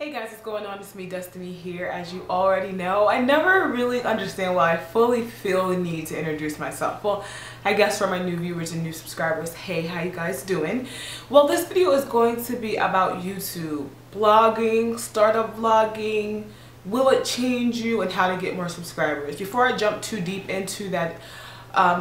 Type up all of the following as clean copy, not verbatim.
Hey guys, what's going on? It's me, Destiny here. As you already know, I never really understand why I fully feel the need to introduce myself. Well, I guess for my new viewers and new subscribers, hey, how you guys doing? Well, this video is going to be about YouTube, blogging, startup vlogging, will it change you, and how to get more subscribers. Before I jump too deep into that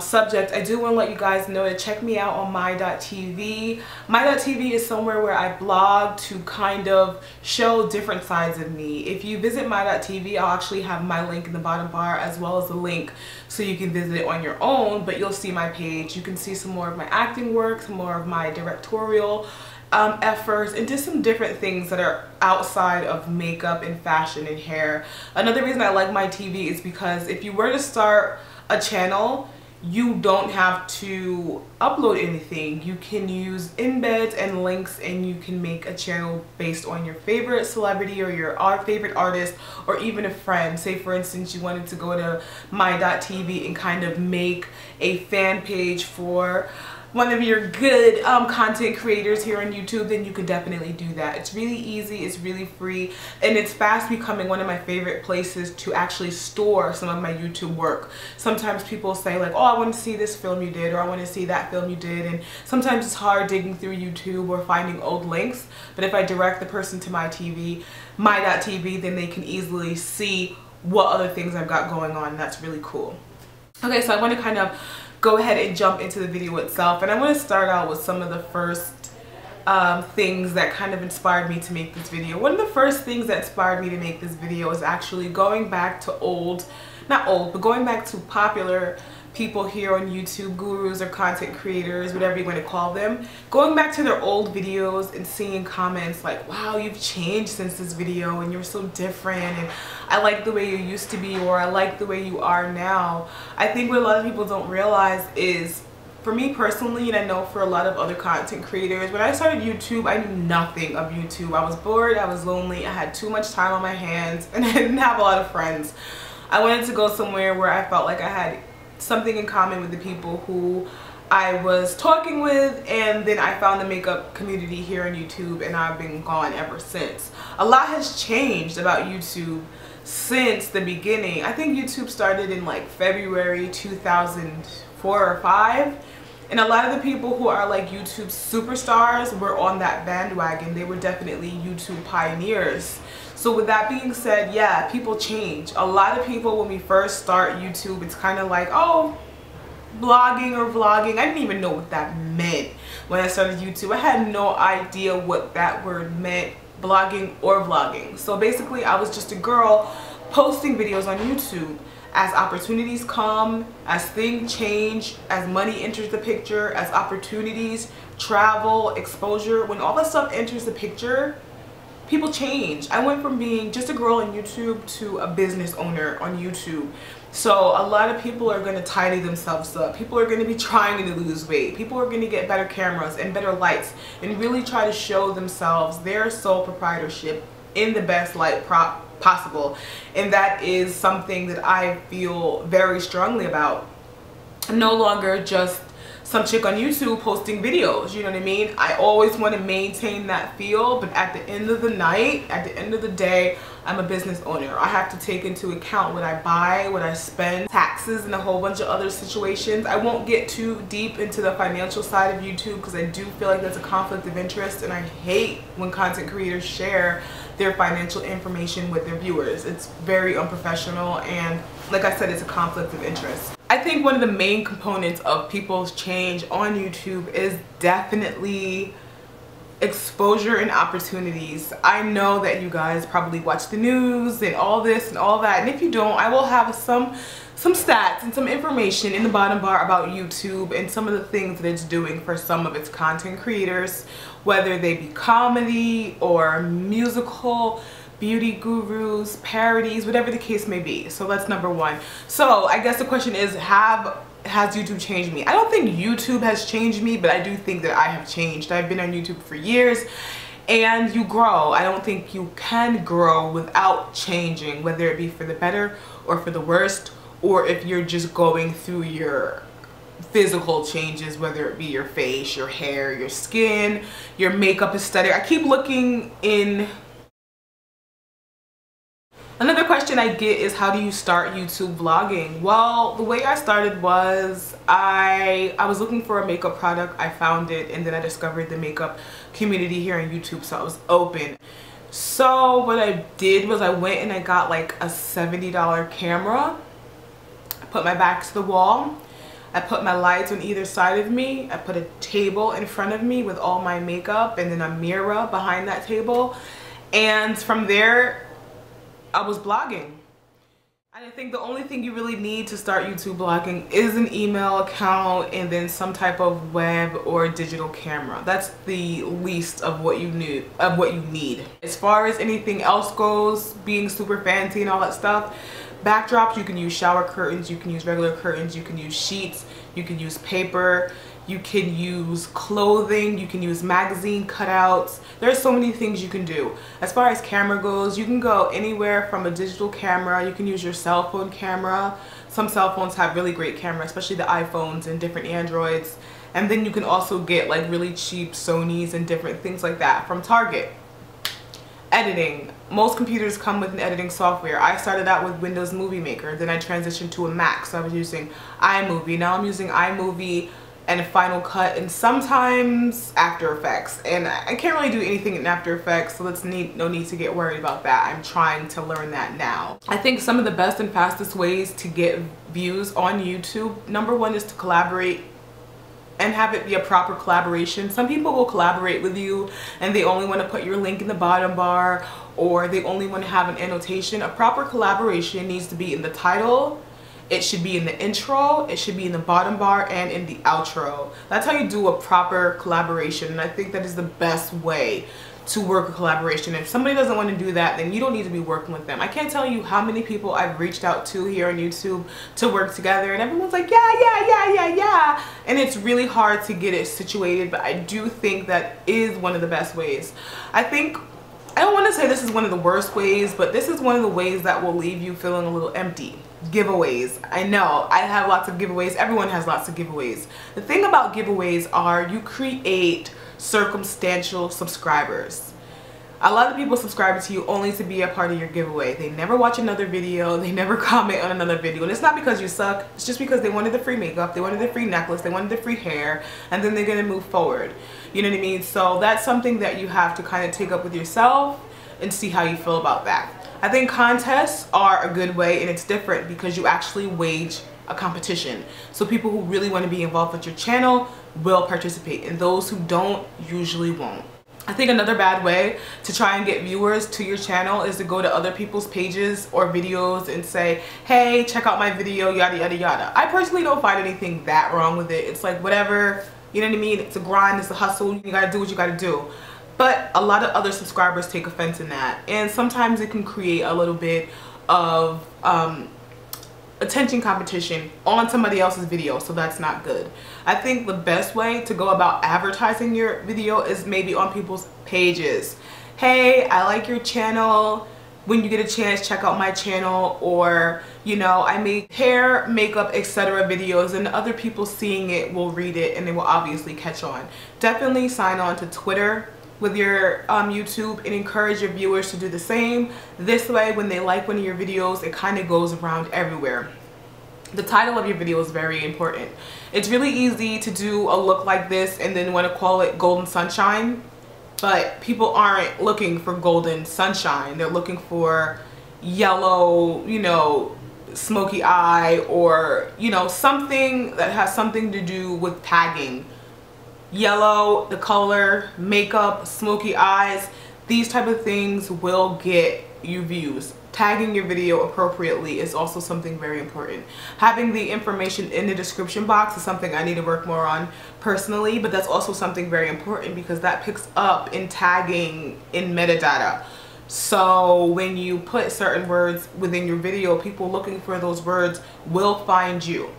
subject, I do want to let you guys know to check me out on my.tv. My.tv is somewhere where I blog to kind of show different sides of me. If you visit my.tv, I'll actually have my link in the bottom bar as well as the link so you can visit it on your own, but you'll see my page. You can see some more of my acting work, some more of my directorial efforts, and just some different things that are outside of makeup and fashion and hair. Another reason I like my TV is because if you were to start a channel, you don't have to upload anything. You can use embeds and links, and you can make a channel based on your favorite celebrity or your favorite artist, or even a friend. Say for instance you wanted to go to my.tv and kind of make a fan page for one of your good content creators here on YouTube, then you could definitely do that. It's really easy, it's really free, and it's fast becoming one of my favorite places to actually store some of my YouTube work. Sometimes people say like, oh, I want to see this film you did, or I want to see that film you did, and sometimes it's hard digging through YouTube or finding old links, but if I direct the person to my.tv, then they can easily see what other things I've got going on, and that's really cool. Okay, so I want to kind of go ahead and jump into the video itself, and I want to start out with some of the first things that kind of inspired me to make this video. One of the first things that inspired me to make this video is actually going back to going back to popular people here on YouTube, gurus or content creators, whatever you want to call them, going back to their old videos and seeing comments like, wow, you've changed since this video and you're so different, and I like the way you used to be, or I like the way you are now. I think what a lot of people don't realize is, for me personally, and I know for a lot of other content creators, when I started YouTube, I knew nothing of YouTube. I was bored, I was lonely, I had too much time on my hands, and I didn't have a lot of friends. I wanted to go somewhere where I felt like I had something in common with the people who I was talking with, and then I found the makeup community here on YouTube, and I've been gone ever since. A lot has changed about YouTube since the beginning. I think YouTube started in like February 2004 or 5, and a lot of the people who are like YouTube superstars were on that bandwagon. They were definitely YouTube pioneers. So with that being said, yeah, people change. A lot of people, when we first start YouTube, it's kind of like, oh, blogging or vlogging. I didn't even know what that meant when I started YouTube. I had no idea what that word meant, blogging or vlogging. So basically, I was just a girl posting videos on YouTube. As opportunities come, as things change, as money enters the picture, as opportunities, travel, exposure, when all that stuff enters the picture, people change. I went from being just a girl on YouTube to a business owner on YouTube. So a lot of people are going to tidy themselves up. People are going to be trying to lose weight. People are going to get better cameras and better lights and really try to show themselves their sole proprietorship in the best light possible. And that is something that I feel very strongly about. I'm no longer just some chick on YouTube posting videos, you know what I mean? I always want to maintain that feel, but at the end of the night, at the end of the day, I'm a business owner. I have to take into account what I buy, what I spend, taxes, and a whole bunch of other situations. I won't get too deep into the financial side of YouTube because I do feel like there's a conflict of interest, and I hate when content creators share their financial information with their viewers. It's very unprofessional, and like I said, it's a conflict of interest. I think one of the main components of people's change on YouTube is definitely exposure and opportunities. I know that you guys probably watch the news and all this and all that, and if you don't, I will have some stats and some information in the bottom bar about YouTube and some of the things that it's doing for some of its content creators, whether they be comedy or musical, beauty gurus, parodies, whatever the case may be. So that's number one. So I guess the question is, has YouTube changed me? I don't think YouTube has changed me, but I do think that I have changed. I've been on YouTube for years, and you grow. I don't think you can grow without changing, whether it be for the better or for the worst, or if you're just going through your physical changes, whether it be your face, your hair, your skin, your makeup aesthetic. I keep looking in Another question I get is, how do you start YouTube vlogging? Well, the way I started was I was looking for a makeup product. I found it, and then I discovered the makeup community here on YouTube, so I was open. So what I did was I went and I got like a $70 camera. I put my back to the wall. I put my lights on either side of me. I put a table in front of me with all my makeup and then a mirror behind that table. And from there, I was blogging. And I think the only thing you really need to start YouTube blogging is an email account and then some type of web or digital camera. That's the least of what you need. As far as anything else goes, being super fancy and all that stuff, backdrops, you can use shower curtains, you can use regular curtains, you can use sheets, you can use paper, you can use clothing, you can use magazine cutouts. There's so many things you can do. As far as camera goes, you can go anywhere from a digital camera. You can use your cell phone camera. Some cell phones have really great camera, especially the iPhones and different Androids. And then you can also get like really cheap Sonys and different things like that from Target. Editing. Most computers come with an editing software. I started out with Windows Movie Maker, then I transitioned to a Mac, so I was using iMovie. Now I'm using iMovie and Final Cut and sometimes After Effects. And I can't really do anything in After Effects, so no need to get worried about that. I'm trying to learn that now. I think some of the best and fastest ways to get views on YouTube, number one is to collaborate and have it be a proper collaboration. Some people will collaborate with you and they only want to put your link in the bottom bar, or they only want to have an annotation. A proper collaboration needs to be in the title, it should be in the intro, it should be in the bottom bar, and in the outro. That's how you do a proper collaboration, and I think that is the best way to work a collaboration. If somebody doesn't want to do that, then you don't need to be working with them. I can't tell you how many people I've reached out to here on YouTube to work together, and everyone's like, yeah. And it's really hard to get it situated, but I do think that is one of the best ways. I don't want to say this is one of the worst ways, but this is one of the ways that will leave you feeling a little empty. Giveaways. I know I have lots of giveaways. Everyone has lots of giveaways. The thing about giveaways are you create circumstantial subscribers. A lot of people subscribe to you only to be a part of your giveaway. They never watch another video, they never comment on another video, and it's not because you suck, it's just because they wanted the free makeup, they wanted the free necklace, they wanted the free hair, and then they're gonna move forward. You know what I mean? So that's something that you have to kind of take up with yourself and see how you feel about that. I think contests are a good way, and it's different because you actually wage a competition. So people who really want to be involved with your channel will participate, and those who don't usually won't. I think another bad way to try and get viewers to your channel is to go to other people's pages or videos and say, hey, check out my video, yada yada yada. I personally don't find anything that wrong with it. It's like whatever, you know what I mean? It's a grind, it's a hustle, you gotta do what you gotta do. But a lot of other subscribers take offense in that, and sometimes it can create a little bit of attention competition on somebody else's video, so that's not good. I think the best way to go about advertising your video is maybe on people's pages. Hey, I like your channel, when you get a chance check out my channel, or you know, I make hair, makeup, etc. videos, and other people seeing it will read it and they will obviously catch on. Definitely sign on to Twitter with your YouTube and encourage your viewers to do the same. This way, when they like one of your videos, it kind of goes around everywhere. The title of your video is very important. It's really easy to do a look like this and then want to call it Golden Sunshine, but people aren't looking for golden sunshine. They're looking for yellow, you know, smoky eye, or you know, something that has something to do with tagging. Yellow, the color, makeup, smoky eyes, these type of things will get you views. Tagging your video appropriately is also something very important. Having the information in the description box is something I need to work more on personally, but that's also something very important because that picks up in tagging in metadata. So when you put certain words within your video, people looking for those words will find you.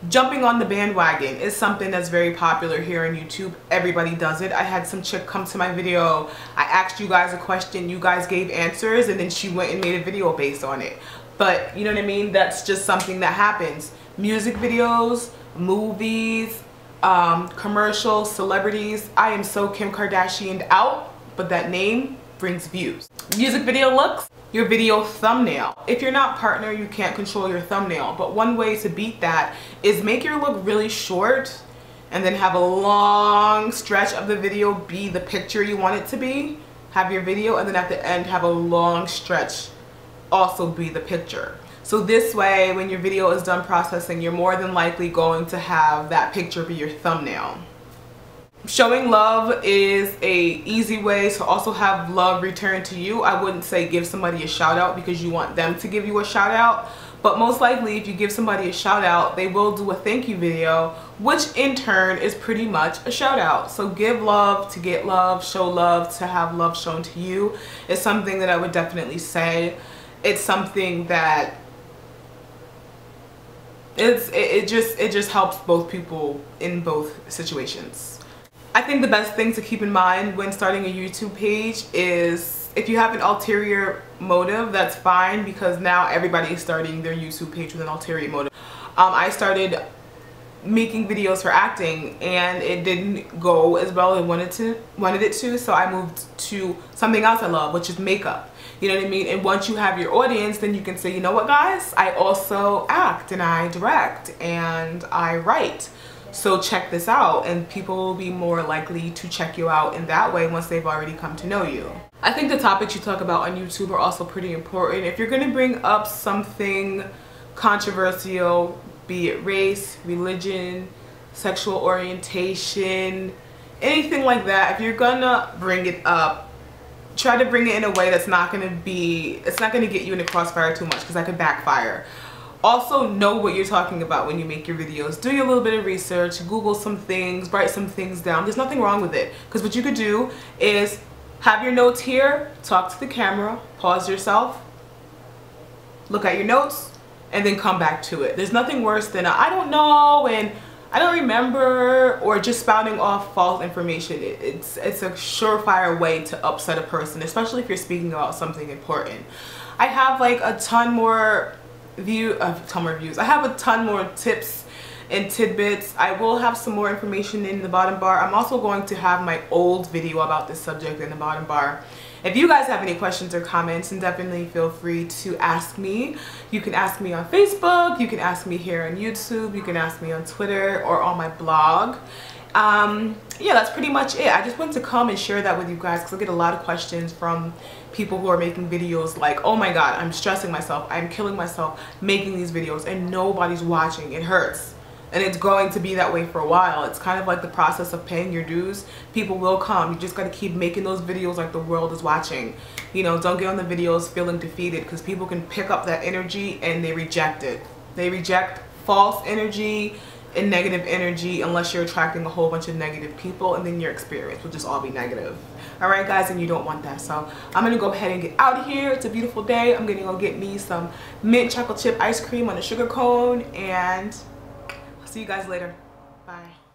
Jumping on the bandwagon is something that's very popular here on YouTube. Everybody does it. I had some chick come to my video. I asked you guys a question, you guys gave answers, and then she went and made a video based on it. But you know what I mean? That's just something that happens. Music videos, movies, commercials, celebrities. I am so Kim Kardashian out, but that name brings views. Music video looks, your video thumbnail. If you're not partner, you can't control your thumbnail, but one way to beat that is make your look really short and then have a long stretch of the video be the picture you want it to be. Have your video, and then at the end have a long stretch also be the picture. So this way, when your video is done processing, you're more than likely going to have that picture be your thumbnail. Showing love is a easy way to also have love returned to you. I wouldn't say give somebody a shout out because you want them to give you a shout out, but most likely if you give somebody a shout out, they will do a thank you video, which in turn is pretty much a shout out. So give love to get love, show love to have love shown to you is something that I would definitely say. It's something that it just helps both people in both situations. I think the best thing to keep in mind when starting a YouTube page is if you have an ulterior motive, that's fine, because now everybody is starting their YouTube page with an ulterior motive. I started making videos for acting and it didn't go as well as I wanted it to, so I moved to something else I love, which is makeup. You know what I mean? And once you have your audience, then you can say, you know what guys, I also act and I direct and I write. So check this out, and people will be more likely to check you out in that way once they've already come to know you. I think the topics you talk about on YouTube are also pretty important. If you're going to bring up something controversial, be it race, religion, sexual orientation, anything like that, if you're gonna bring it up, try to bring it in a way that's not going to get you in the crossfire too much, because that could backfire. Also, know what you're talking about when you make your videos. Do a little bit of research, Google some things, write some things down. There's nothing wrong with it, because what you could do is have your notes here, talk to the camera, pause yourself, look at your notes, and then come back to it. There's nothing worse than I don't know and I don't remember, or just spouting off false information. It's a surefire way to upset a person, especially if you're speaking about something important. I have like a ton more views. I have a ton more tips and tidbits. I will have some more information in the bottom bar. I'm also going to have my old video about this subject in the bottom bar. If you guys have any questions or comments, then definitely feel free to ask me. You can ask me on Facebook, you can ask me here on YouTube, you can ask me on Twitter or on my blog. Yeah, that's pretty much it. I just wanted to come and share that with you guys because I get a lot of questions from people who are making videos like, oh my god, I'm stressing myself, I'm killing myself making these videos and nobody's watching. It hurts. And it's going to be that way for a while. It's kind of like the process of paying your dues. People will come. You just got to keep making those videos like the world is watching. You know, don't get on the videos feeling defeated, because people can pick up that energy and they reject it. They reject false energy and negative energy unless you're attracting a whole bunch of negative people, and then your experience will just all be negative. Alright guys, and you don't want that. So I'm going to go ahead and get out of here. It's a beautiful day. I'm going to go get me some mint chocolate chip ice cream on a sugar cone, and see you guys later. Bye.